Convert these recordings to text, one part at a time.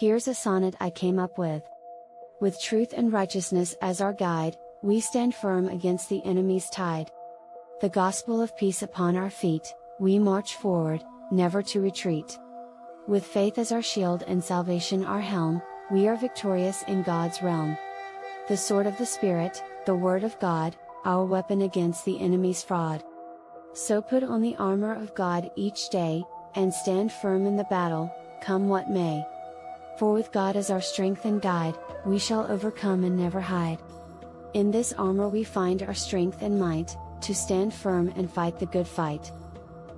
Here's a sonnet I came up with. With truth and righteousness as our guide, we stand firm against the enemy's tide. The gospel of peace upon our feet, we march forward, never to retreat. With faith as our shield and salvation our helm, we are victorious in God's realm. The sword of the Spirit, the word of God, our weapon against the enemy's fraud. So put on the armor of God each day, and stand firm in the battle, come what may. For with God as our strength and guide, we shall overcome and never hide. In this armor we find our strength and might, to stand firm and fight the good fight.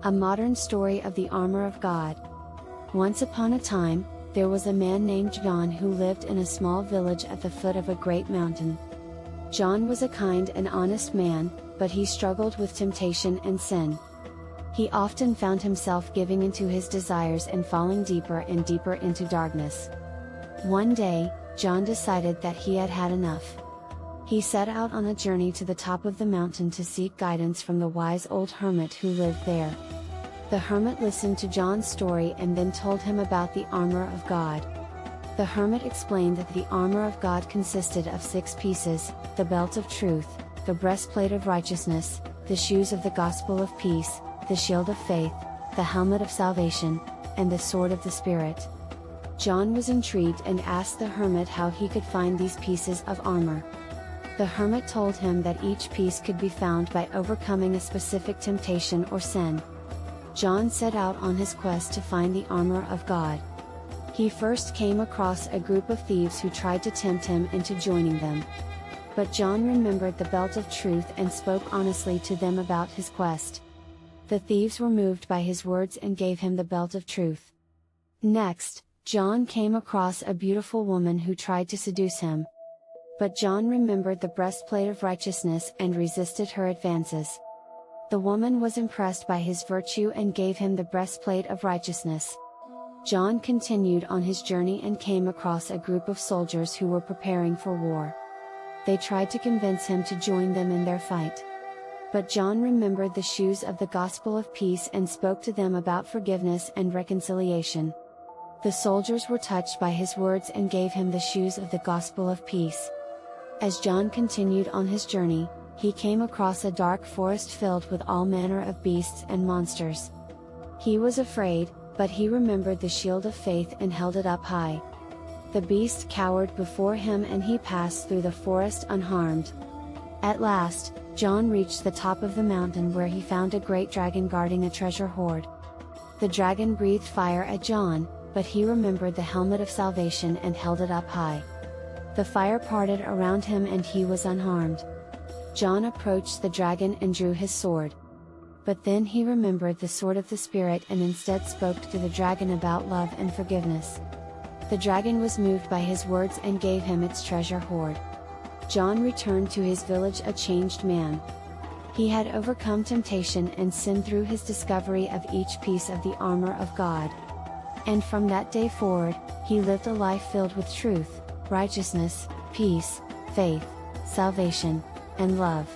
A modern story of the armor of God. Once upon a time, there was a man named John who lived in a small village at the foot of a great mountain. John was a kind and honest man, but he struggled with temptation and sin. He often found himself giving into his desires and falling deeper and deeper into darkness. One day, John decided that he had had enough. He set out on a journey to the top of the mountain to seek guidance from the wise old hermit who lived there. The hermit listened to John's story and then told him about the armor of God. The hermit explained that the armor of God consisted of 6 pieces: the belt of truth, the breastplate of righteousness, the shoes of the gospel of peace, the shield of faith, the helmet of salvation, and the sword of the Spirit. John was intrigued and asked the hermit how he could find these pieces of armor. The hermit told him that each piece could be found by overcoming a specific temptation or sin. John set out on his quest to find the armor of God. He first came across a group of thieves who tried to tempt him into joining them. But John remembered the belt of truth and spoke honestly to them about his quest. The thieves were moved by his words and gave him the belt of truth. Next, John came across a beautiful woman who tried to seduce him. But John remembered the breastplate of righteousness and resisted her advances. The woman was impressed by his virtue and gave him the breastplate of righteousness. John continued on his journey and came across a group of soldiers who were preparing for war. They tried to convince him to join them in their fight. But John remembered the shoes of the gospel of peace and spoke to them about forgiveness and reconciliation. The soldiers were touched by his words and gave him the shoes of the gospel of peace. As John continued on his journey, he came across a dark forest filled with all manner of beasts and monsters. He was afraid, but he remembered the shield of faith and held it up high. The beast cowered before him and he passed through the forest unharmed. At last, John reached the top of the mountain where he found a great dragon guarding a treasure hoard. The dragon breathed fire at John, but he remembered the helmet of salvation and held it up high. The fire parted around him and he was unharmed. John approached the dragon and drew his sword. But then he remembered the sword of the Spirit and instead spoke to the dragon about love and forgiveness. The dragon was moved by his words and gave him its treasure hoard. John returned to his village a changed man. He had overcome temptation and sin through his discovery of each piece of the armor of God. And from that day forward, he lived a life filled with truth, righteousness, peace, faith, salvation, and love.